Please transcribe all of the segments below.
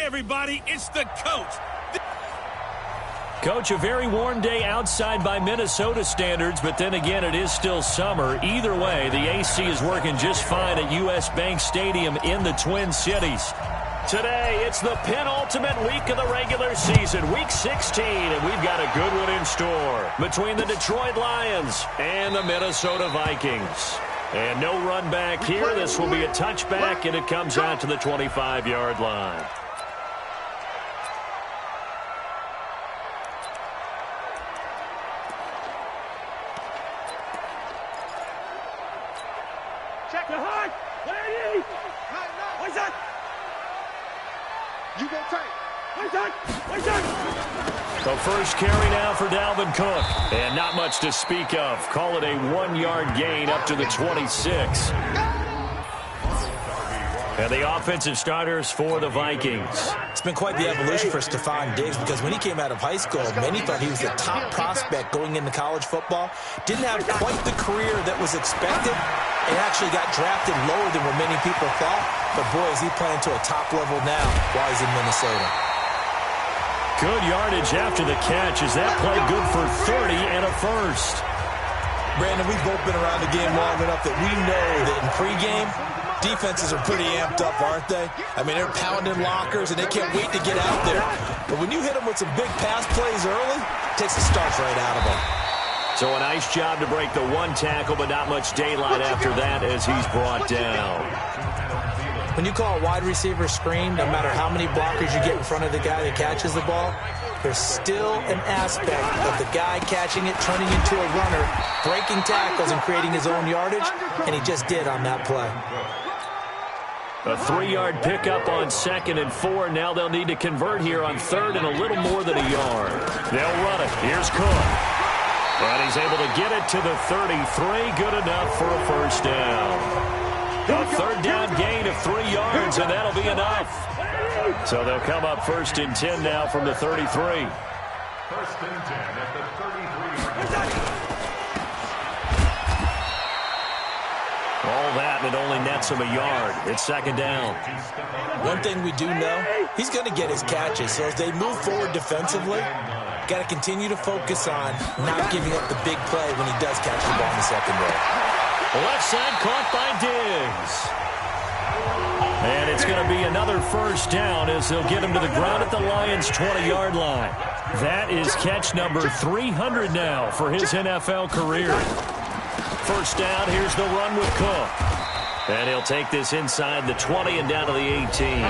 everybody, it's the coach. Coach, a very warm day outside by Minnesota standards, but then again, it is still summer. Either way, the AC is working just fine at U.S. Bank Stadium in the Twin Cities. Today, it's the penultimate week of the regular season, Week 16, and we've got a good one in store between the Detroit Lions and the Minnesota Vikings. And no run back here. This will be a touchback, and it comes out to the 25-yard line. Check the high. Lady. What's that? You go tight. What's that? The first carry now for Dalvin Cook. And not much to speak of. Call it a 1-yard gain up to the 26. And the offensive starters for the Vikings. It's been quite the evolution for Stephon Diggs because when he came out of high school, many thought he was the top prospect going into college football. Didn't have quite the career that was expected. And actually got drafted lower than what many people thought. But, boy, is he playing to a top level now while he's in Minnesota. Good yardage after the catch. Is that play good for 30 and a first? Brandon, we've both been around the game long enough that we know that in pregame, defenses are pretty amped up, aren't they? I mean, they're pounding lockers, and they can't wait to get out there. But when you hit them with some big pass plays early, it takes the starch right out of them. So a nice job to break the one tackle, but not much daylight after that as he's brought down. When you call a wide receiver screen, no matter how many blockers you get in front of the guy that catches the ball, there's still an aspect of the guy catching it, turning into a runner, breaking tackles and creating his own yardage, and he just did on that play. A 3-yard pickup on 2nd and 4. Now they'll need to convert here on 3rd and a little more than a yard. They'll run it. Here's Cook. And he's able to get it to the 33. Good enough for a first down. A 3rd down gain of 3 yards, and that'll be enough. So they'll come up 1st and 10 now from the 33. 1st and 10 at the 33. All that, and it only nets him a yard. It's 2nd down. One thing we do know, he's going to get his catches. So as they move forward defensively, got to continue to focus on not giving up the big play when he does catch the ball in the secondary. Left side caught by Diggs. And it's going to be another first down as they'll get him to the ground at the Lions' 20-yard line. That is catch number 300 now for his NFL career. First down, here's the run with Cook. And he'll take this inside the 20 and down to the 18.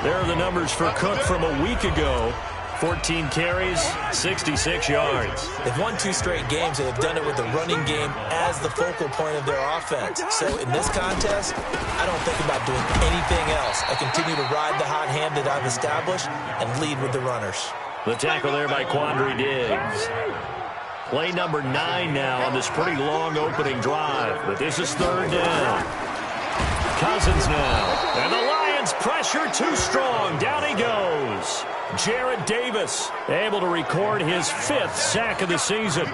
There are the numbers for Cook from a week ago. 14 carries, 66 yards. They've won 2 straight games, and they've done it with the running game as the focal point of their offense. So in this contest, I don't think about doing anything else. I continue to ride the hot hand that I've established and lead with the runners. The tackle there by Quandre Diggs. Play number 9 now on this pretty long opening drive, but this is 3rd down. Cousins now, and the Lions pressure too strong. Down he goes. Jarrad Davis able to record his 5th sack of the season.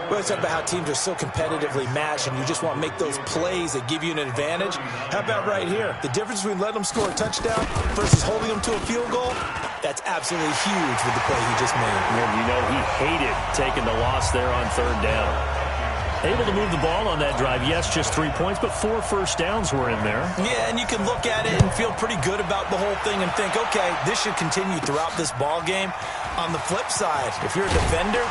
Well, it's about how teams are so competitively matched, and you just want to make those plays that give you an advantage. How about right here? The difference between letting them score a touchdown versus holding them to a field goal, that's absolutely huge with the play he just made. And you know he hated taking the loss there on 3rd down. Able to move the ball on that drive. Yes, just 3 points, but 4 first downs were in there. Yeah, and you can look at it and feel pretty good about the whole thing and think, okay, this should continue throughout this ball game. On the flip side, if you're a defender,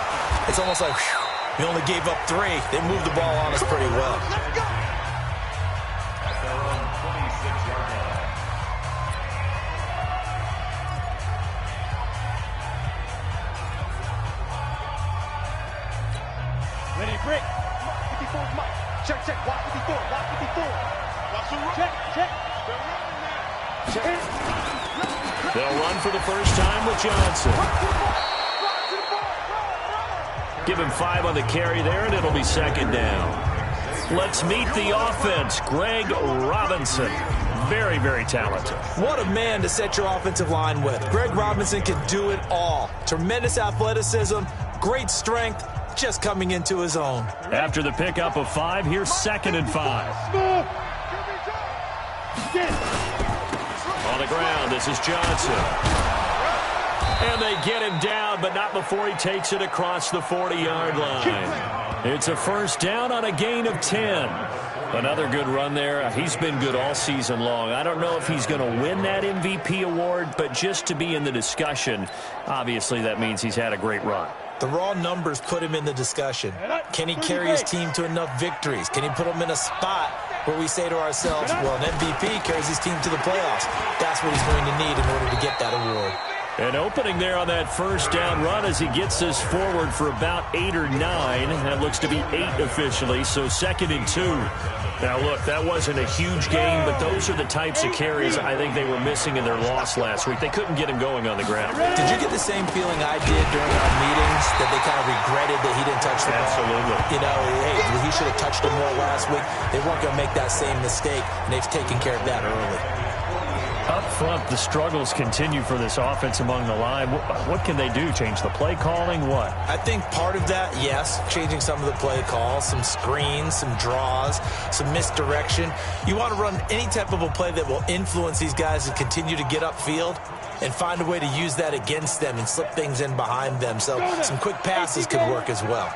it's almost like, whew, we only gave up 3. They moved the ball on us pretty well. Ready, break. Check, check. Watch 54. Watch 54. Check, check. They'll run for the first time with Johnson. Give him 5 on the carry there, and it'll be 2nd down. Let's meet the offense. Greg Robinson. Very, very talented. What a man to set your offensive line with. Greg Robinson can do it all. Tremendous athleticism, great strength, just coming into his own. After the pickup of 5, here's 2nd and 5. On the ground. This is Johnson. And they get him down, but not before he takes it across the 40-yard line. It's a first down on a gain of 10. Another good run there. He's been good all season long. I don't know if he's going to win that MVP award, but just to be in the discussion, obviously that means he's had a great run. The raw numbers put him in the discussion. Can he carry his team to enough victories? Can he put them in a spot where we say to ourselves, well, an MVP carries his team to the playoffs. That's what he's going to need in order to get that award. An opening there on that first down run as he gets us forward for about 8 or 9. That looks to be 8 officially, so 2nd and 2. Now, look, that wasn't a huge gain, but those are the types of carries I think they were missing in their loss last week. They couldn't get him going on the ground. Did you get the same feeling I did during our meetings, that they kind of regretted that he didn't touch the ball? Absolutely. You know, hey, he should have touched him more last week. They weren't going to make that same mistake, and they've taken care of that early. Up front, the struggles continue for this offense among the line. What can they do? Change the play calling? What? I think part of that, yes, changing some of the play calls, some screens, some draws, some misdirection. You want to run any type of a play that will influence these guys to continue to get upfield and find a way to use that against them and slip things in behind them. So some quick passes could work as well.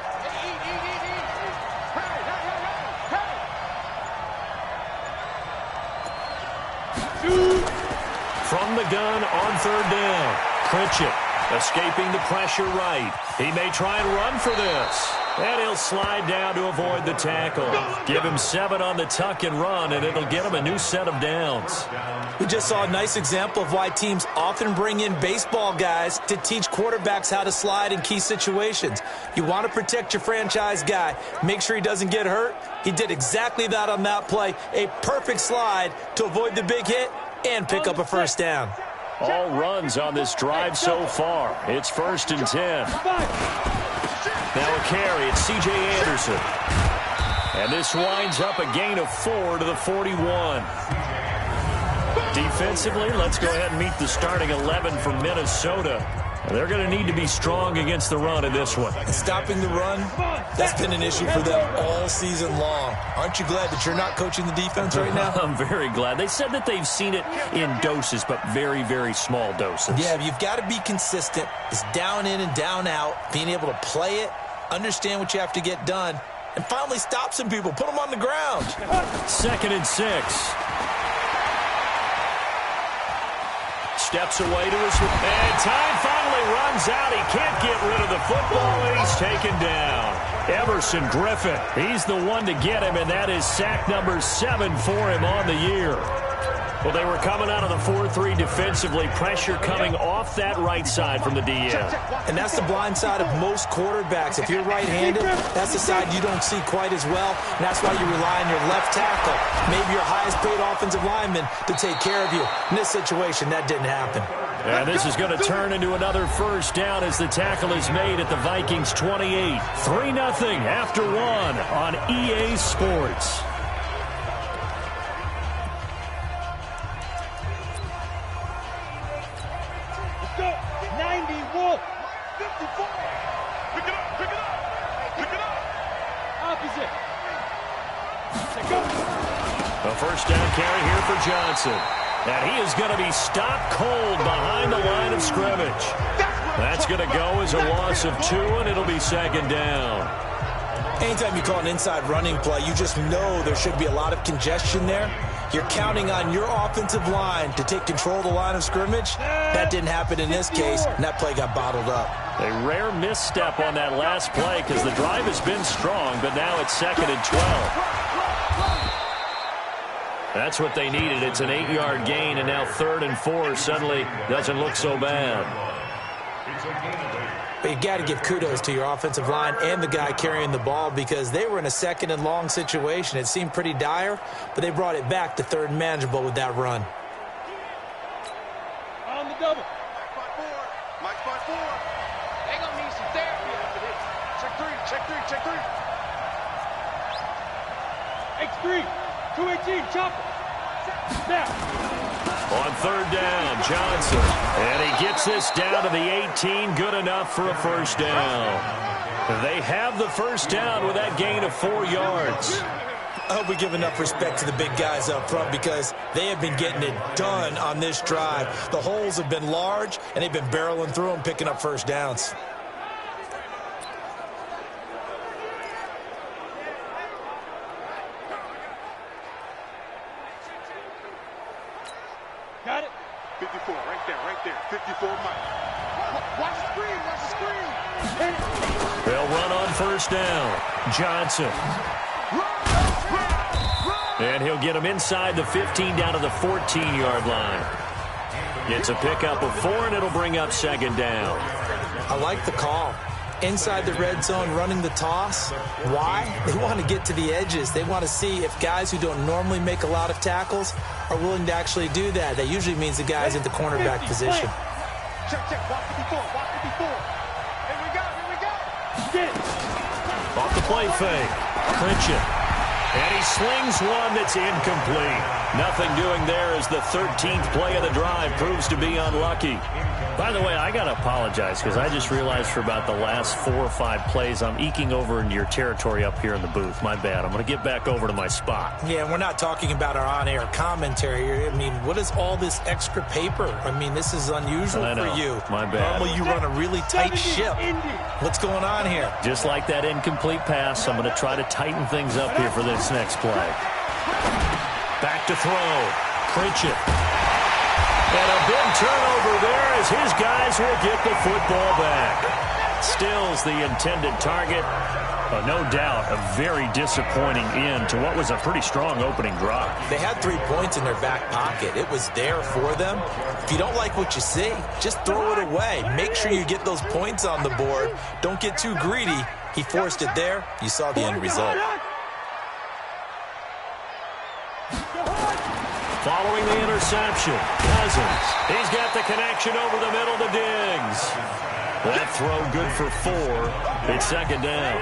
From the gun on 3rd down. Pritchett escaping the pressure right. He may try and run for this. And he'll slide down to avoid the tackle. Give him 7 on the tuck and run, and it'll get him a new set of downs. We just saw a nice example of why teams often bring in baseball guys to teach quarterbacks how to slide in key situations. You want to protect your franchise guy. Make sure he doesn't get hurt. He did exactly that on that play. A perfect slide to avoid the big hit and pick up a first down. All runs on this drive so far. It's 1st and 10. Now a carry. It's C.J. Anderson. And this winds up a gain of 4 to the 41. Defensively, let's go ahead and meet the starting 11 for Minnesota. They're going to need to be strong against the run in this one. Stopping the run, that's been an issue for them all season long. Aren't you glad that you're not coaching the defense right now? I'm very glad. They said that they've seen it in doses, but very, very small doses. Yeah, you've got to be consistent. It's down in and down out, being able to play it, understand what you have to get done, and finally stop some people, put them on the ground. 2nd and 6. Steps away to his and time finally runs out. He can't get rid of the football, and he's taken down. Everson Griffin, he's the one to get him, and that is sack number 7 for him on the year. Well, they were coming out of the 4-3 defensively. Pressure coming off that right side from the DN. And that's the blind side of most quarterbacks. If you're right-handed, that's the side you don't see quite as well. And that's why you rely on your left tackle, maybe your highest-paid offensive lineman, to take care of you. In this situation, that didn't happen. And this is going to turn into another first down as the tackle is made at the Vikings 28. 3-0 after 1 on EA Sports. A first down carry here for Johnson. And he is going to be stopped cold behind the line of scrimmage. That's going to go as a loss of 2, and it'll be 2nd down. Anytime you call an inside running play, you just know there should be a lot of congestion there. You're counting on your offensive line to take control of the line of scrimmage. That didn't happen in this case, and that play got bottled up. A rare misstep on that last play because the drive has been strong, but now it's 2nd and 12. That's what they needed. It's an 8-yard gain, and now 3rd and 4 suddenly doesn't look so bad. But you got to give kudos to your offensive line and the guy carrying the ball because they were in a 2nd and long situation. It seemed pretty dire, but they brought it back to 3rd and manageable with that run. On the double. Mike by 4. They're going to need some therapy after this. Check 3. X3. 218, chopper. Snap. On 3rd down, Johnson. And he gets this down to the 18. Good enough for a first down. They have the first down with that gain of 4 yards. I hope we give enough respect to the big guys up front because they have been getting it done on this drive. The holes have been large, and they've been barreling through them, picking up first downs. Got it. 54, right there. 54, Mike. Watch the screen. They'll run on first down. Johnson. And he'll get him inside the 15 down to the 14-yard line. It's a pickup of 4, and it'll bring up second down. I like the call. Inside the red zone, running the toss. Why? They want to get to the edges. They want to see if guys who don't normally make a lot of tackles are willing to actually do that. That usually means the guy's in the cornerback position. Check. Walk 54. Here we go. Get it. Off the play fake. Clinch. And he slings one that's incomplete. Nothing doing there as the 13th play of the drive proves to be unlucky. By the way, I got to apologize because I just realized for about the last 4 or 5 plays I'm eking over into your territory up here in the booth. My bad. I'm going to get back over to my spot. Yeah, we're not talking about our on-air commentary here. I mean, what is all this extra paper? I mean, this is unusual for you. My bad. Normally you run a really tight ship. What's going on here? Just like that incomplete pass, I'm going to try to tighten things up here for this next play. Back to throw. Pritchett. And a big turnover there as his guys will get the football back. Stills the intended target. But no doubt a very disappointing end to what was a pretty strong opening drive. They had 3 points in their back pocket. It was there for them. If you don't like what you see, just throw it away. Make sure you get those points on the board. Don't get too greedy. He forced it there. You saw the end result. Following the interception, Cousins. He's got the connection over the middle to Diggs. That throw good for 4. It's second down.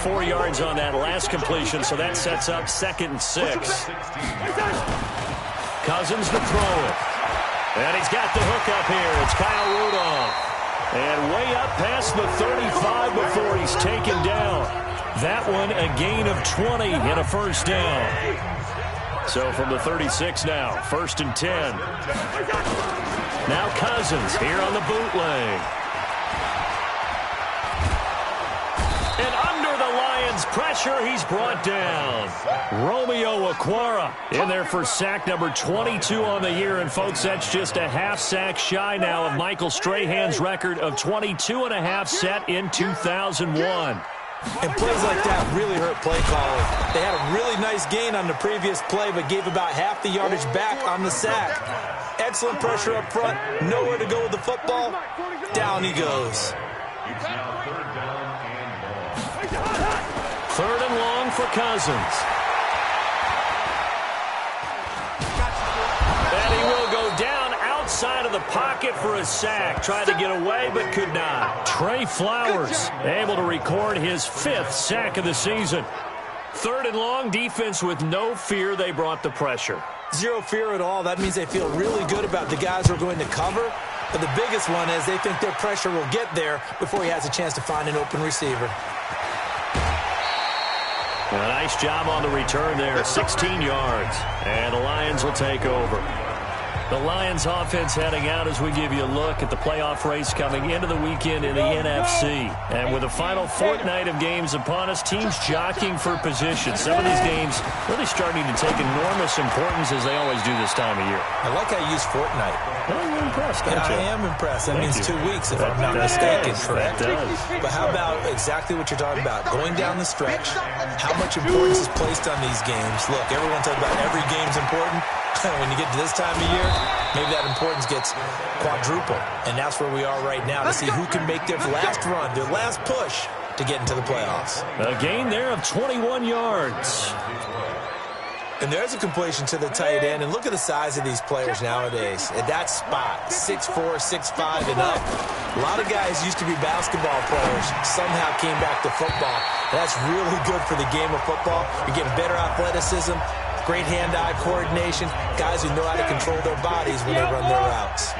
4 yards on that last completion, so that sets up 2nd and 6. Cousins to throw it. And he's got the hook up here. It's Kyle Rudolph. And way up past the 35 before he's taken down. That one a gain of 20 and a first down. So from the 36 now, 1st and 10. Now Cousins here on the bootleg. And under the Lions' pressure, he's brought down. Romeo Okwara in there for sack number 22 on the year. And, folks, that's just a half sack shy now of Michael Strahan's record of 22.5 set in 2001. And plays like that really hurt play calling. They had a really nice gain on the previous play, but gave about half the yardage back on the sack. Excellent pressure up front. Nowhere to go with the football. Down he goes. It's now 3rd down and long. 3rd and long for Cousins. And he will go down outside of the pocket for a sack. Tried to get away, but could not. Trey Flowers able to record his 5th sack of the season. 3rd and long, defense with no fear. They brought the pressure. Zero fear at all. That means they feel really good about the guys who are going to cover. But the biggest one is they think their pressure will get there before he has a chance to find an open receiver. A nice job on the return there, 16 yards. And the Lions will take over. The Lions offense heading out as we give you a look at the playoff race coming into the weekend in the NFC. And with the final fortnight of games upon us, teams jockeying for position. Some of these games really starting to take enormous importance as they always do this time of year. I like how you use fortnight. Well, you're impressed, aren't you? I am impressed. That means 2 weeks, if I'm not mistaken, correct? That does. But how about exactly what you're talking about? Going down the stretch, how much importance is placed on these games? Look, everyone talks about every game's important. When you get to this time of year, maybe that importance gets quadruple. And that's where we are right now to see who can make their last run, their last push to get into the playoffs. A gain there of 21 yards. And there's a completion to the tight end. And look at the size of these players nowadays. At that spot, 6'4", 6'5", and up. A lot of guys used to be basketball players, somehow came back to football. And that's really good for the game of football. You're getting better athleticism, great hand-eye coordination, guys who know how to control their bodies when they run their routes.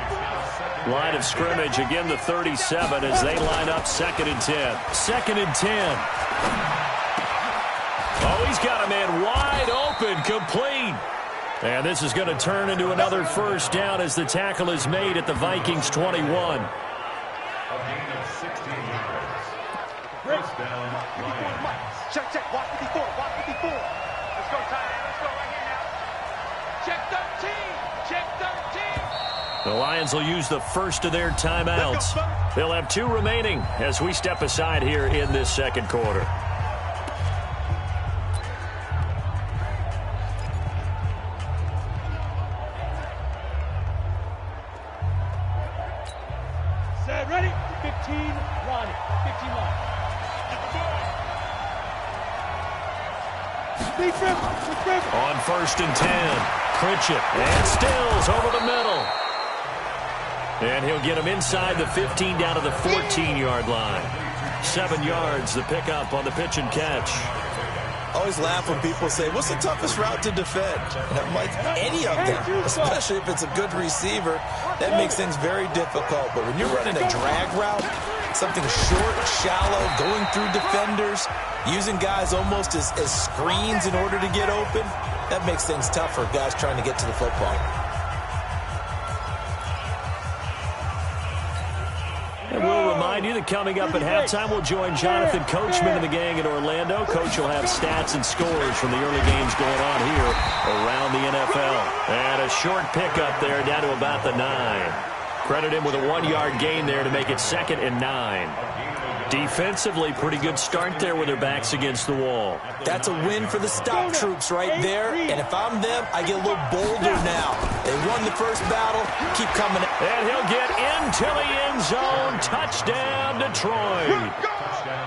Line of scrimmage, again the 37 as they line up 2nd and 10. 2nd and 10. Oh, he's got a man wide open, complete. And this is going to turn into another first down as the tackle is made at the Vikings 21. A gain of 16 yards. First down, Lions. Check, check. Watch 54. Watch 54. Let's go, Ty. Let's go right here now. Check 13. Check 13. The Lions will use the first of their timeouts. They'll have 2 remaining as we step aside here in this second quarter. Set, ready? 15, Ronnie. 15 line. On 1st and 10, Pritchett and Stills over the middle. And he'll get him inside the 15 down to the 14-yard line. 7 yards, the pickup on the pitch and catch. Always laugh when people say, what's the toughest route to defend? And I'm like, any of them, especially if it's a good receiver. That makes things very difficult. But when you're running a drag route, something short, shallow, going through defenders, using guys almost as screens in order to get open, that makes things tough for guys trying to get to the football. And we'll remind you that coming up at halftime, we'll join Jonathan Coachman and the gang in Orlando. Coach will have stats and scores from the early games going on here around the NFL. And a short pickup there down to about the 9. Credit him with a 1-yard gain there to make it 2nd and 9. Defensively, pretty good start there with their backs against the wall. That's a win for the stop troops right there. And if I'm them, I get a little bolder now. They won the first battle. Keep coming. And he'll get into the end zone. Touchdown, Detroit.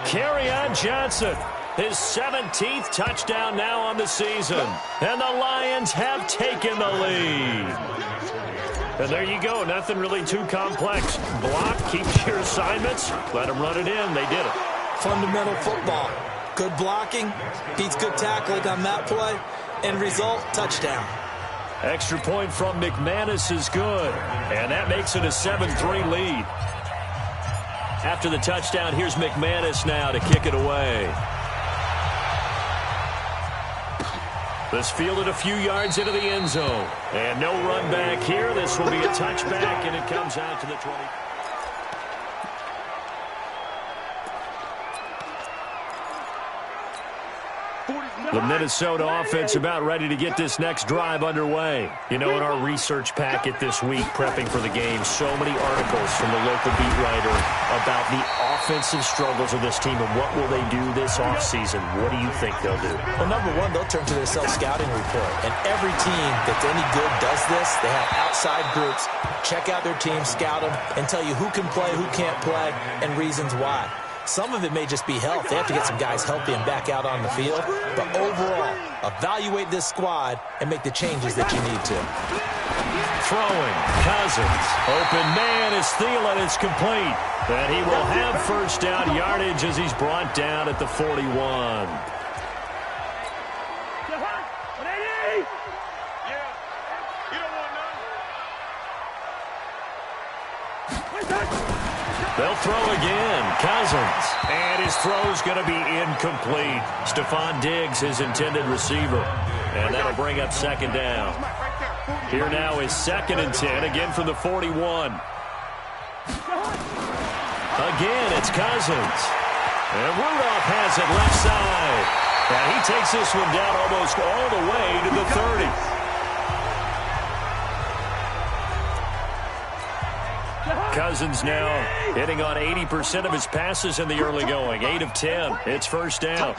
Kerryon Johnson, his 17th touchdown now on the season. And the Lions have taken the lead. And there you go. Nothing really too complex. Block, keep your assignments. Let them run it in. They did it. Fundamental football. Good blocking. Beats good tackling on that play. End result, touchdown. Extra point from McManus is good. And that makes it a 7-3 lead. After the touchdown, here's McManus now to kick it away. This fielded a few yards into the end zone. And no run back here. This will be a touchback, and it comes out to the 20. The Minnesota offense about ready to get this next drive underway. You know, in our research packet this week, prepping for the game, so many articles from the local beat writer about the offensive struggles of this team and what will they do this offseason. What do you think they'll do? Well, number one, they'll turn to their self-scouting report. And every team that's any good does this. They have outside groups, check out their team, scout them, and tell you who can play, who can't play, and reasons why. Some of it may just be health. They have to get some guys healthy and back out on the field. But overall, evaluate this squad and make the changes that you need to. Throwing, Cousins. Open man is Thielen. It's complete. And he will have first down yardage as he's brought down at the 41. They'll throw again. Cousins. And his throw's going to be incomplete. Stephon Diggs, his intended receiver. And that'll bring up 2nd down. Here now is 2nd and 10, again from the 41. Again, it's Cousins. And Rudolph has it left side. And he takes this one down almost all the way to the 30. Cousins now hitting on 80% of his passes in the early going. 8 of 10. It's first down.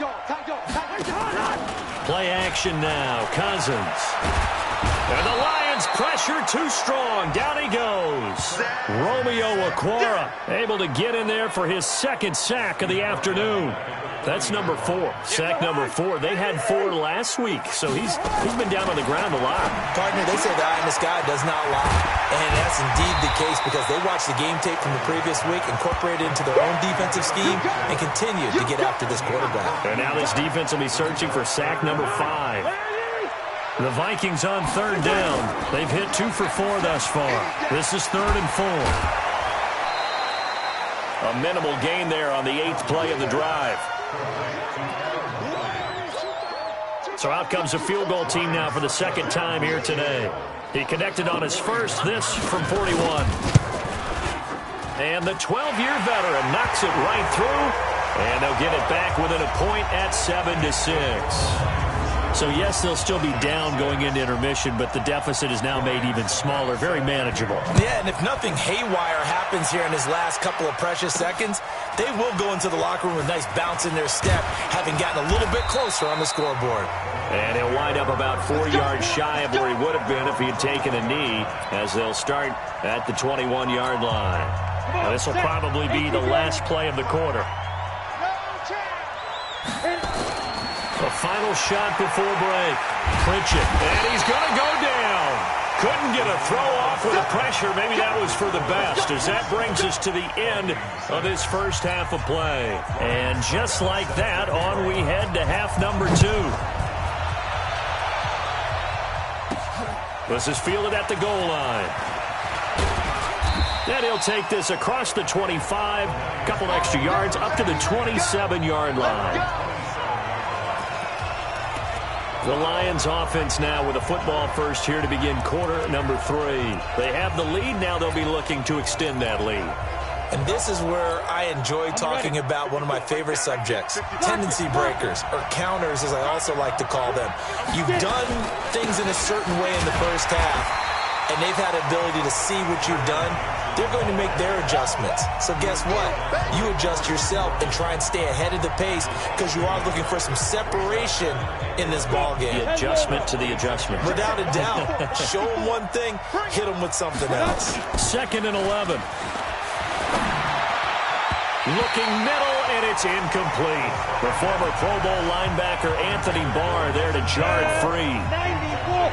Play action now. Cousins. And the Lions pressure too strong. Down he goes. Romeo Okwara able to get in there for his 2nd sack of the afternoon. That's number 4. Sack number 4. They had 4 last week, so he's been down on the ground a lot. Partner, they say the eye in the sky does not lie. And that's indeed the case because they watched the game tape from the previous week, incorporated it into their own defensive scheme, and continued to get after this quarterback. And now this defense will be searching for sack number 5. The Vikings on 3rd down. They've hit 2 for 4 thus far. This is 3rd and 4. A minimal gain there on the 8th play of the drive. So out comes a field goal team now for the second time here today. He connected on his first, this from 41. And the 12-year veteran knocks it right through, and they'll get it back within a point at 7-6. So, yes, they'll still be down going into intermission, but the deficit is now made even smaller, very manageable. Yeah, and if nothing haywire happens here in his last couple of precious seconds, they will go into the locker room with a nice bounce in their step, having gotten a little bit closer on the scoreboard. And he'll wind up about 4 yards shy of where he would have been if he had taken a knee, as they'll start at the 21-yard line. Now, this will probably be the last play of the quarter. The final shot before break. Pritchett, and he's going to go down. Couldn't get a throw off with the pressure. Maybe that was for the best, as that brings us to the end of this first half of play. And just like that, on we head to half number 2. This is fielded at the goal line. Then he'll take this across the 25, couple extra yards, up to the 27-yard line. The Lions offense now with a football first here to begin quarter number 3. They have the lead. Now they'll be looking to extend that lead. And this is where I enjoy talking about one of my favorite subjects, tendency breakers, or counters as I also like to call them. You've done things in a certain way in the first half, and they've had the ability to see what you've done. They're going to make their adjustments. So guess what? You adjust yourself and try and stay ahead of the pace because you are looking for some separation in this ball game. The adjustment to the adjustment. Without a doubt. Show them one thing, hit them with something else. 2nd and 11. Looking middle, and it's incomplete. The former Pro Bowl linebacker Anthony Barr there to jar it free.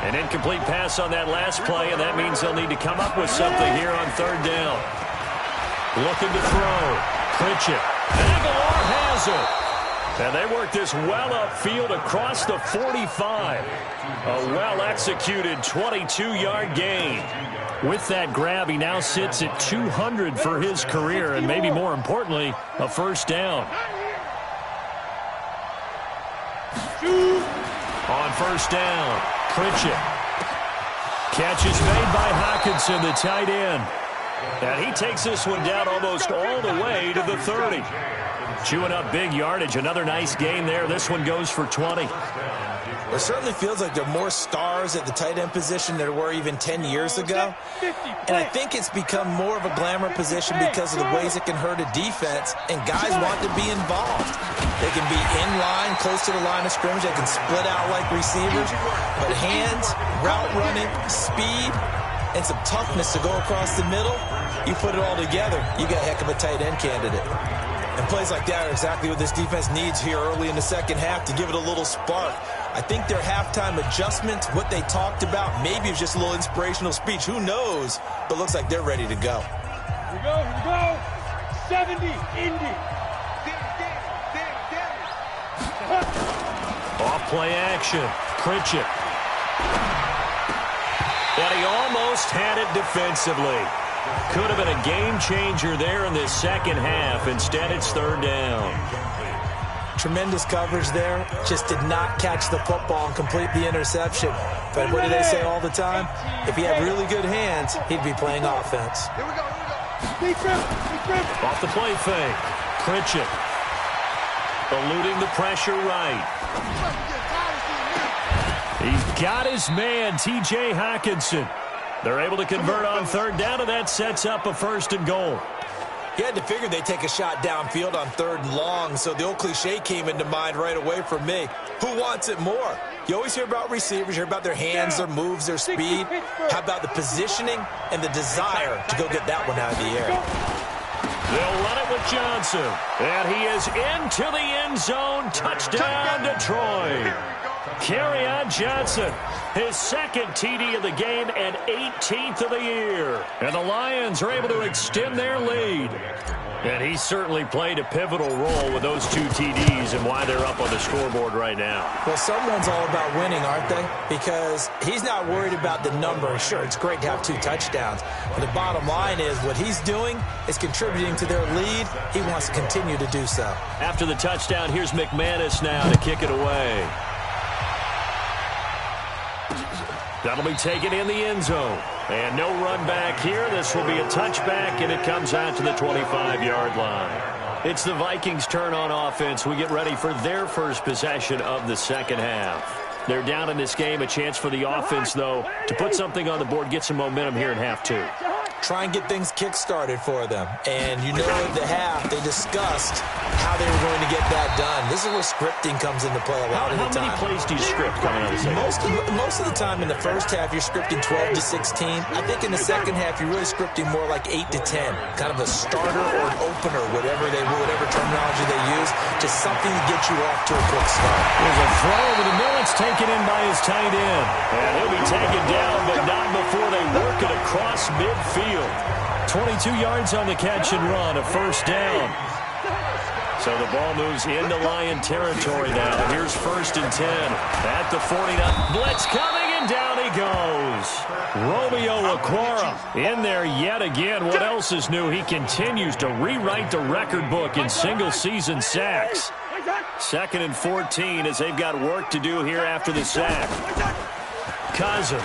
An incomplete pass on that last play, and that means they'll need to come up with something here on 3rd down. Looking to throw. Pritchett. Aguilar has it. And they work this well upfield across the 45. A well-executed 22-yard gain. With that grab, he now sits at 200 for his career, and maybe more importantly, a first down. On 1st down, Pritchett. Catch is made by Hockenson, the tight end. And he takes this one down almost all the way to the 30. Chewing up big yardage. Another nice gain there. This one goes for 20. It certainly feels like there are more stars at the tight end position than there were even 10 years ago. And I think it's become more of a glamour position because of the ways it can hurt a defense, and guys want to be involved. They can be in line, close to the line of scrimmage. They can split out like receivers. But hands, route running, speed, and some toughness to go across the middle, you put it all together, you got a heck of a tight end candidate. And plays like that are exactly what this defense needs here early in the second half to give it a little spark. I think their halftime adjustments, what they talked about, maybe it was just a little inspirational speech. Who knows? But looks like they're ready to go. Here we go. 70, Indy. Off play action. Pritchett. And he almost had it defensively. Could have been a game changer there in this second half. Instead, it's 3rd down. Tremendous coverage there. Just did not catch the football and complete the interception. But what do they say all the time? If he had really good hands, he'd be playing offense. Here we go. Off the play fake. Pritchett. Eluding the pressure right. He's got his man, T.J. Hockenson. They're able to convert on 3rd down, and that sets up a 1st and goal. You had to figure they'd take a shot downfield on 3rd and long, so the old cliche came into mind right away from me. Who wants it more? You always hear about receivers, you hear about their hands, their moves, their speed. How about the positioning and the desire to go get that one out of the air? They'll run it with Johnson, and he is into the end zone. Touchdown, Detroit. Kerryon Johnson, his 2nd TD of the game and 18th of the year. And the Lions are able to extend their lead. And he certainly played a pivotal role with those 2 TDs and why they're up on the scoreboard right now. Well, someone's all about winning, aren't they? Because he's not worried about the number. Sure, it's great to have 2 touchdowns. But the bottom line is what he's doing is contributing to their lead. He wants to continue to do so. After the touchdown, here's McManus now to kick it away. That'll be taken in the end zone. And no run back here. This will be a touchback, and it comes out to the 25-yard line. It's the Vikings' turn on offense. We get ready for their first possession of the second half. They're down in this game. A chance for the offense, though, to put something on the board, get some momentum here in half two. Try and get things kick-started for them. And you know at the half, they discussed how they were going to get that done. This is where scripting comes into play a lot of the time. How many plays do you script coming out of the second? Most of the time in the first half, you're scripting 12 to 16. I think in the second half, you're really scripting more like 8 to 10. Kind of a starter or an opener, whatever terminology they use. Just something to get you off to a quick start. There's a throw over the middle. It's taken in by his tight end. And he'll be taken down, but not before they work it across midfield. 22 yards on the catch and run, a first down. So the ball moves into Lion territory now. Here's 1st and 10 at the 49. Blitz coming, and down he goes. Romeo Okwara in there yet again. What else is new? He continues to rewrite the record book in single-season sacks. 2nd and 14 as they've got work to do here after the sack. Cousins.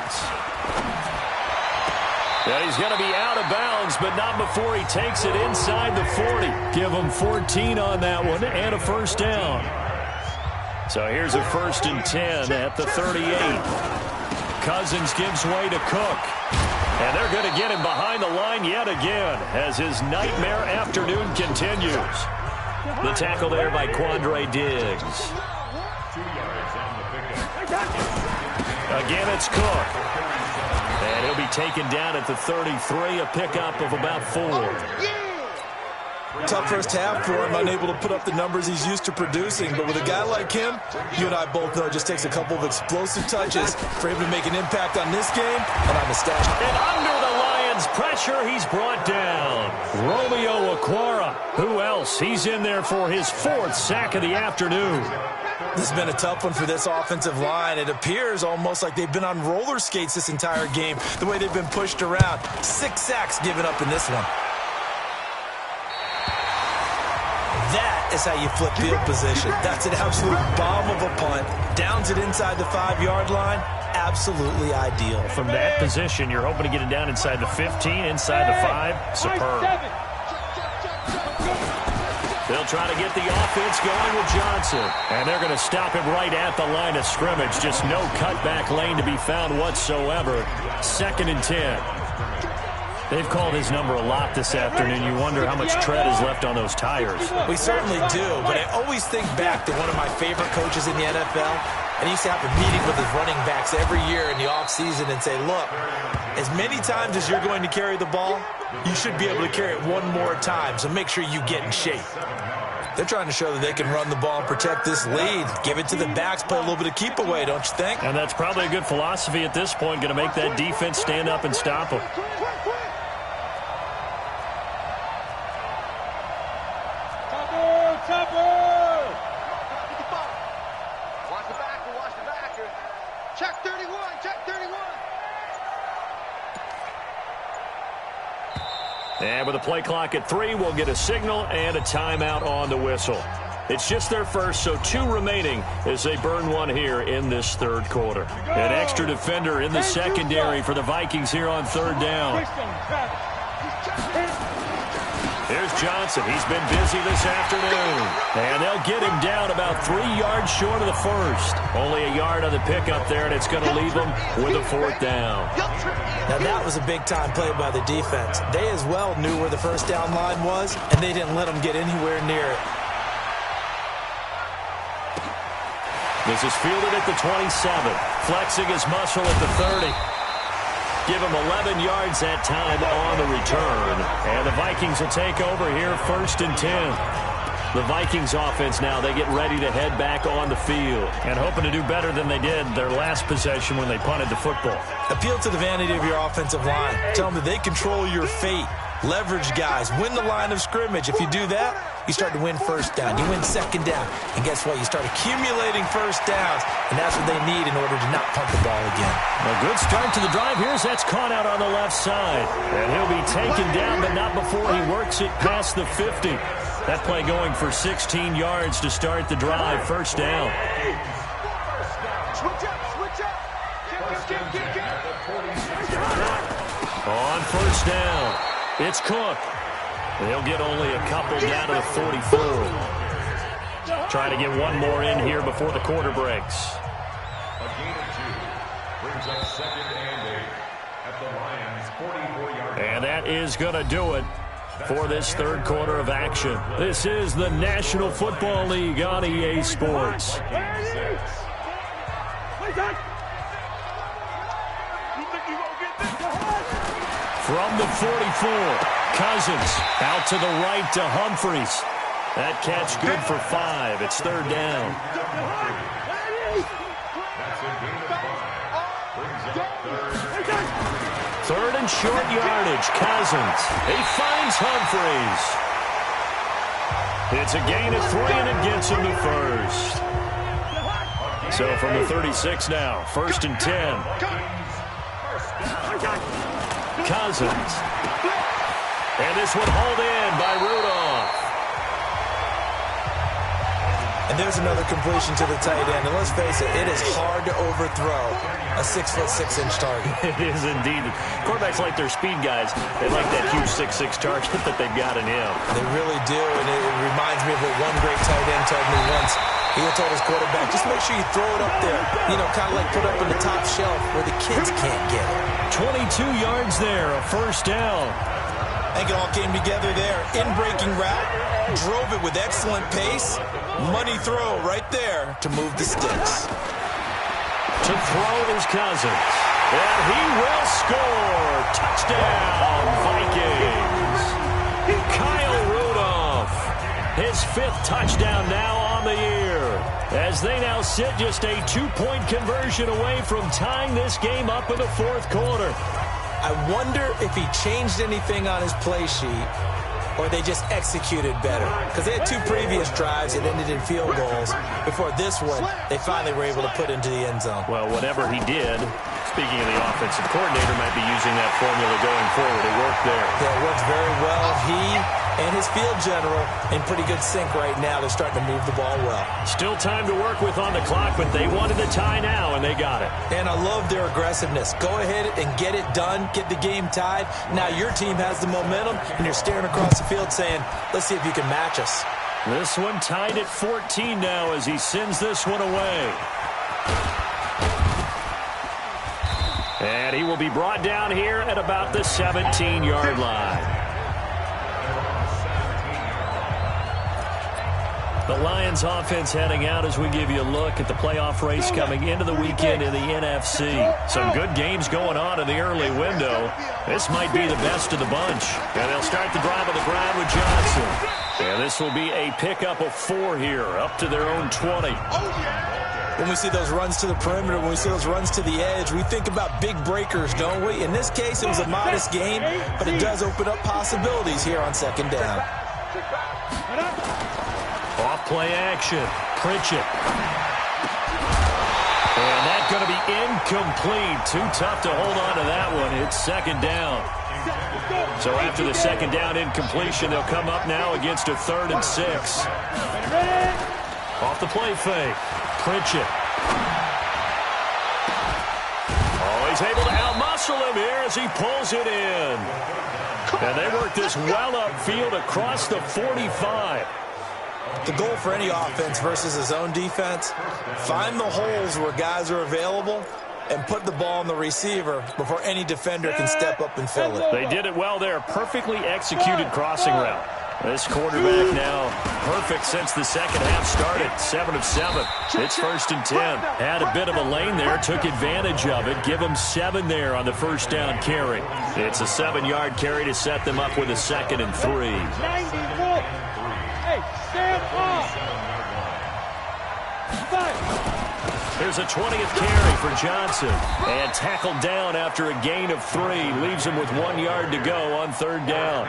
Yeah, he's going to be out of bounds, but not before he takes it inside the 40. Give him 14 on that one and a first down. So here's a 1st and 10 at the 38. Cousins gives way to Cook. And they're going to get him behind the line yet again as his nightmare afternoon continues. The tackle there by Quandre Diggs. Again, it's Cook. And he'll be taken down at the 33, a pickup of about 4. Tough first half for him, unable to put up the numbers he's used to producing. But with a guy like him, you and I both know it just takes a couple of explosive touches for him to make an impact on this game and on the stat. And under the Lions' pressure, he's brought down. Romeo Okwara. Who else? He's in there for his 4th sack of the afternoon. This has been a tough one for this offensive line. It appears almost like they've been on roller skates this entire game, the way they've been pushed around. 6 sacks given up in this one. That is how you flip field position. That's an absolute bomb of a punt. Downs it inside the 5-yard line. Absolutely ideal. From that position, you're hoping to get it down inside the 15, inside the 5. Superb. They'll try to get the offense going with Johnson. And they're going to stop him right at the line of scrimmage. Just no cutback lane to be found whatsoever. 2nd and 10. They've called his number a lot this afternoon. You wonder how much tread is left on those tires. We certainly do, but I always think back to one of my favorite coaches in the NFL. And he used to have a meeting with his running backs every year in the offseason and say, look, as many times as you're going to carry the ball, you should be able to carry it one more time, so make sure you get in shape. They're trying to show that they can run the ball and protect this lead. Give it to the backs, play a little bit of keep away, don't you think? And that's probably a good philosophy at this point, going to make that defense stand up and stop them. Check 31, check 31. And with the play clock at 3, we'll get a signal and a timeout on the whistle. It's just their first, so 2 remaining as they burn one here in this 3rd quarter. An extra defender in the secondary for the Vikings here on 3rd down. Here's Johnson. He's been busy this afternoon. And they'll get him down about 3 yards short of the 1st. Only a yard on the pickup there, and it's going to leave them with a 4th down. Now, that was a big-time play by the defense. They as well knew where the first down line was, and they didn't let them get anywhere near it. This is fielded at the 27. Flexing his muscle at the 30. Give him 11 yards that time on the return. And the Vikings will take over here 1st and 10. The Vikings offense now, they get ready to head back on the field and hoping to do better than they did their last possession when they punted the football. Appeal to the vanity of your offensive line. Tell them that they control your fate. Leverage guys. Win the line of scrimmage. If you do that, you start to win 1st down. You win 2nd down. And guess what? You start accumulating 1st downs. And that's what they need in order to not punt the ball again. A good start to the drive. Here's that's caught out on the left side. And he'll be taken down, but not before he works it past the 50. That play going for 16 yards to start the drive. 1st down. Switch up, switch up. On first down, it's Cook. They'll get only a couple down to the 44. Trying to get one more in here before the quarter breaks. A gain of 2 brings up 2nd and 8 at the Lions' 44-yard line. And that is going to do it for this third quarter of action. This is the National Football League on EA Sports. From the 44, Cousins out to the right to Humphries. That catch good for 5. It's third down. That's a gain of 5. Brings up 3rd. Third and short yardage, Cousins. He finds Humphries. It's a gain of 3, and it gets him to first. So from the 36 now, 1st and 10. Cousins. And this one hauled in by Rudolph. And there's another completion to the tight end. And let's face it, it is hard to overthrow a 6'6" target. It is indeed. Quarterbacks like their speed guys. They like that huge 6'6" target that they've got in him. They really do, and it reminds me of what one great tight end told me once. He had told his quarterback, just make sure you throw it up there. You know, kind of like put it up in the top shelf where the kids can't get it. 22 yards there, a first down. I think it all came together there. In-breaking route, drove it with excellent pace. Money throw right there to move the sticks. To throw is Cousins. And he will score. Touchdown, Vikings. Kyle Rudolph. His 5th touchdown now on the year. As they now sit just a 2-point conversion away from tying this game up in the 4th quarter. I wonder if he changed anything on his play sheet or they just executed better. Because they had 2 previous drives that ended in field goals. Before this one, they finally were able to put into the end zone. Well, whatever he did, speaking of the offensive coordinator, might be using that formula going forward. It worked there. Yeah, it worked very well. He and his field general in pretty good sync right now. They're starting to move the ball well. Still time to work with on the clock, but they wanted the tie now, and they got it. And I love their aggressiveness. Go ahead and get it done. Get the game tied. Now your team has the momentum, and you're staring across the field saying, let's see if you can match us. This one tied at 14 now as he sends this one away. And he will be brought down here at about the 17-yard line. The Lions offense heading out as we give you a look at the playoff race coming into the weekend in the NFC. Some good games going on in the early window. This might be the best of the bunch. And they'll start the drive on the ground with Johnson. And this will be a pickup of 4 here, up to their own 20. When we see those runs to the perimeter, when we see those runs to the edge, we think about big breakers, don't we? In this case, it was a modest game, but it does open up possibilities here on 2nd down. Off play action. Pritchett. And that's going to be incomplete. Too tough to hold on to that one. It's 2nd down. So after the 2nd down incompletion, they'll come up now against a 3rd and 6. Off the play fake. Pritchett. Oh, he's able to outmuscle him here as he pulls it in. And they work this well upfield across the 45. The goal for any offense versus his own defense, find the holes where guys are available and put the ball on the receiver before any defender can step up and fill it. They did it well there. Perfectly executed crossing route. This quarterback now perfect since the 2nd half started. 7 of 7. It's 1st and 10. Had a bit of a lane there. Took advantage of it. Give him 7 there on the 1st down carry. It's a 7-yard carry to set them up with a 2nd and 3. Here's a 20th carry for Johnson. And tackled down after a gain of 3. Leaves him with 1 yard to go on 3rd down.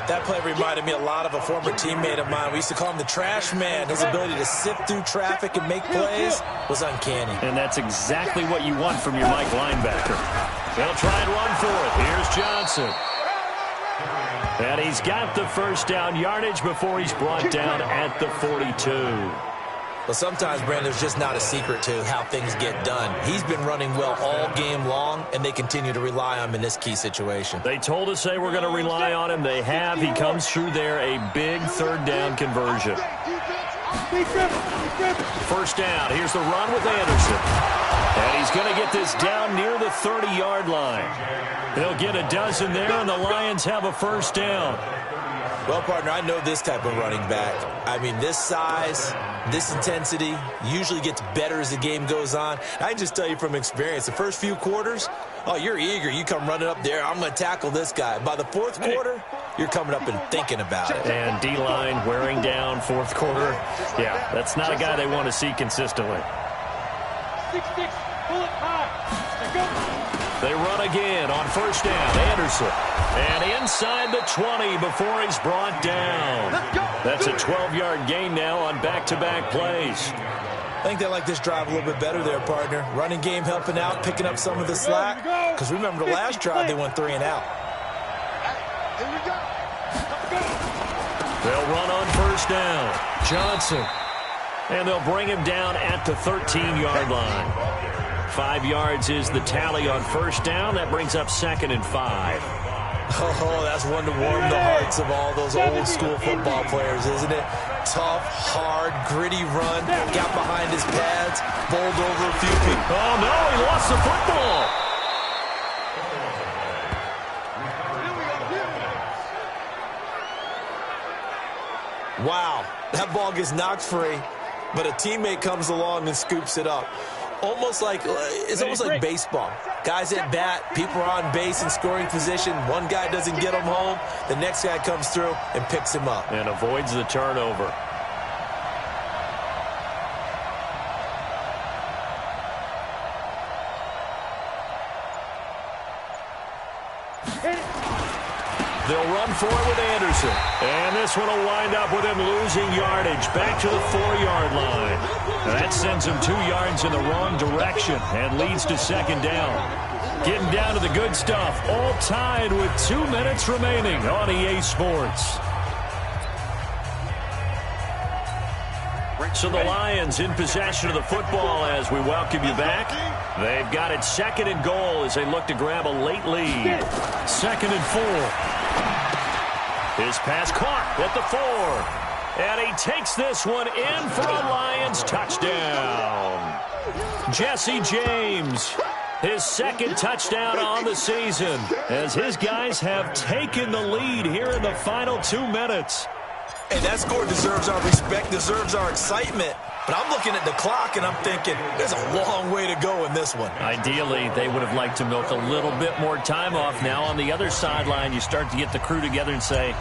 That play reminded me a lot of a former teammate of mine. We used to call him the trash man. His ability to sift through traffic and make plays was uncanny. And that's exactly what you want from your Mike linebacker. They'll try and run for it. Here's Johnson. And he's got the 1st down yardage before he's brought down at the 42. Well, sometimes, Brandon, there's just not a secret to how things get done. He's been running well all game long, and they continue to rely on him in this key situation. They told us they were going to rely on him. They have. He comes through there, a big third down conversion. First down. Here's the run with Anderson. And he's going to get this down near the 30-yard line. They'll get a dozen there, and the Lions have a first down. Well, partner, I know this type of running back. I mean, this size, this intensity usually gets better as the game goes on. I can just tell you from experience, the first few quarters, oh, you're eager. You come running up there, I'm going to tackle this guy. By the fourth quarter, you're coming up and thinking about it. And D-line wearing down fourth quarter. Yeah, that's not a guy they want to see consistently. 6-6, pull it high. They run again on first down. Anderson. And inside the 20 before he's brought down. That's a 12-yard gain now on back-to-back plays. I think they like this drive a little bit better there, partner. Running game helping out, picking up some of the slack. Because remember the last drive, they went 3 and out. They'll run on first down. Johnson. And they'll bring him down at the 13-yard line. 5 yards is the tally on first down. That brings up 2nd and 5. Oh, that's one to warm the hearts of all those old-school football players, isn't it? Tough, hard, gritty run. Got behind his pads, bowled over a few people. Oh, no, he lost the football. Wow, that ball gets knocked free, but a teammate comes along and scoops it up. It's almost like baseball. Guys at bat, people are on base in scoring position. One guy doesn't get him home. The next guy comes through and picks him up. And avoids the turnover. They'll run for it with Anderson. And this one will wind up with him losing yardage back to the 4-yard line. That sends him 2 yards in the wrong direction and leads to 2nd down. Getting down to the good stuff. All tied with 2 minutes remaining on EA Sports. So the Lions in possession of the football as we welcome you back. They've got it 2nd and goal as they look to grab a late lead. 2nd and 4. His pass caught at the 4. And he takes this one in for a Lions touchdown. Jesse James, his 2nd touchdown on the season, as his guys have taken the lead here in the final 2 minutes. And that score deserves our respect, deserves our excitement. But I'm looking at the clock, and I'm thinking, there's a long way to go in this one. Ideally, they would have liked to milk a little bit more time off. Now on the other sideline, you start to get the crew together and say,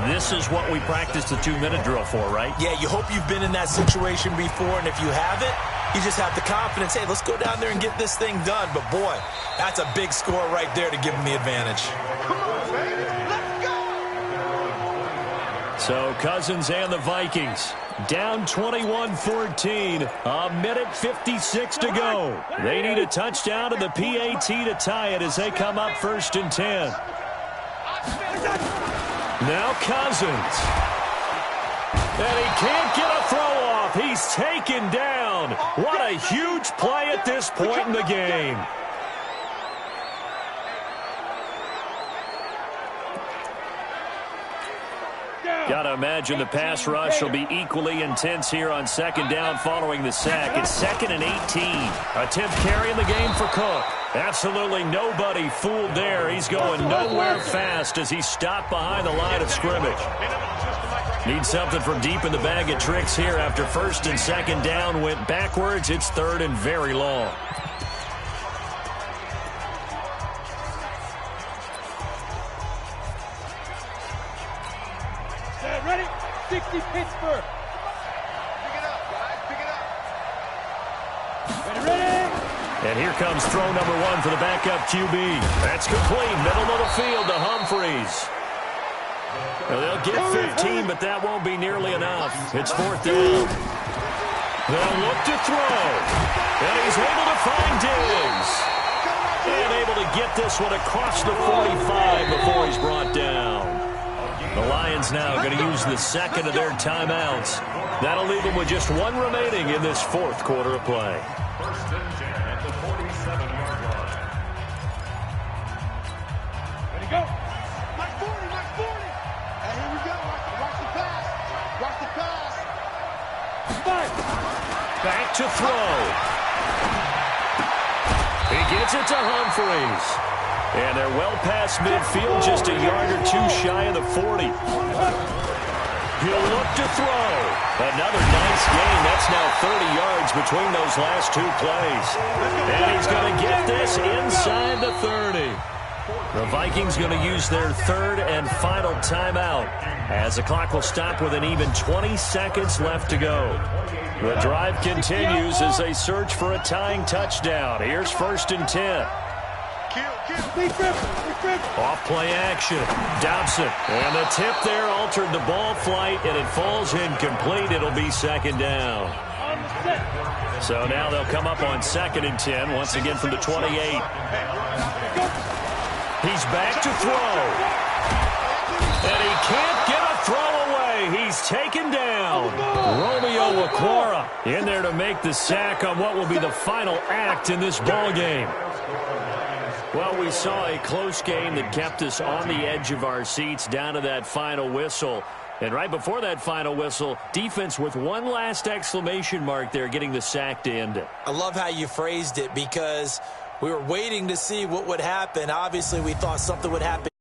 this is what we practiced the 2-minute drill for, right? Yeah, you hope you've been in that situation before, and if you haven't, you just have the confidence, hey, let's go down there and get this thing done. But, boy, that's a big score right there to give them the advantage. Come on, baby. Let's go. So Cousins and the Vikings down 21-14, a minute 56 to go. They need a touchdown and the PAT to tie it as they come up 1st and 10. Now Cousins. And he can't get a throw off. He's taken down. What a huge play at this point in the game. Got to imagine the pass rush will be equally intense here on 2nd down following the sack. It's 2nd and 18. A 10th carry in the game for Cook. Absolutely nobody fooled there. He's going nowhere fast as he's stopped behind the line of scrimmage. Need something from deep in the bag of tricks here after 1st and 2nd down went backwards. It's 3rd and very long. Ready? 60 Pittsburgh. Pick it up, guys. Pick it up. Ready? And here comes throw number 1 for the backup QB. That's complete. Middle of the field to Humphreys. Well, they'll get 15, but that won't be nearly enough. It's 4th down. They'll look to throw. And he's able to find Diggs. And able to get this one across the 45 before he's brought down. The Lions now going to use the second of their timeouts. That'll leave them with just one remaining in this fourth quarter of play. First and 10 at the 47-yard line. Ready, go. March 40, March 40. And here we go. Watch the pass. Watch the pass. Back to throw. He gets it to Humphreys. And they're well past midfield, just a yard or two shy of the 40. He'll look to throw. Another nice gain. That's now 30 yards between those last two plays. And he's going to get this inside the 30. The Vikings going to use their third and final timeout as the clock will stop with an even 20 seconds left to go. The drive continues as they search for a tying touchdown. Here's first and 10. Off play action. Dobson. And the tip there altered the ball flight, and it falls incomplete. It'll be second down. So now they'll come up on second and 10, once again from the 28. He's back to throw. And he can't get a throw away. He's taken down. Romeo Okwara in there to make the sack on what will be the final act in this ball game. Well, we saw a close game that kept us on the edge of our seats down to that final whistle. And right before that final whistle, defense with one last exclamation mark there, getting the sack to end it. I love how you phrased it because we were waiting to see what would happen. Obviously, we thought something would happen.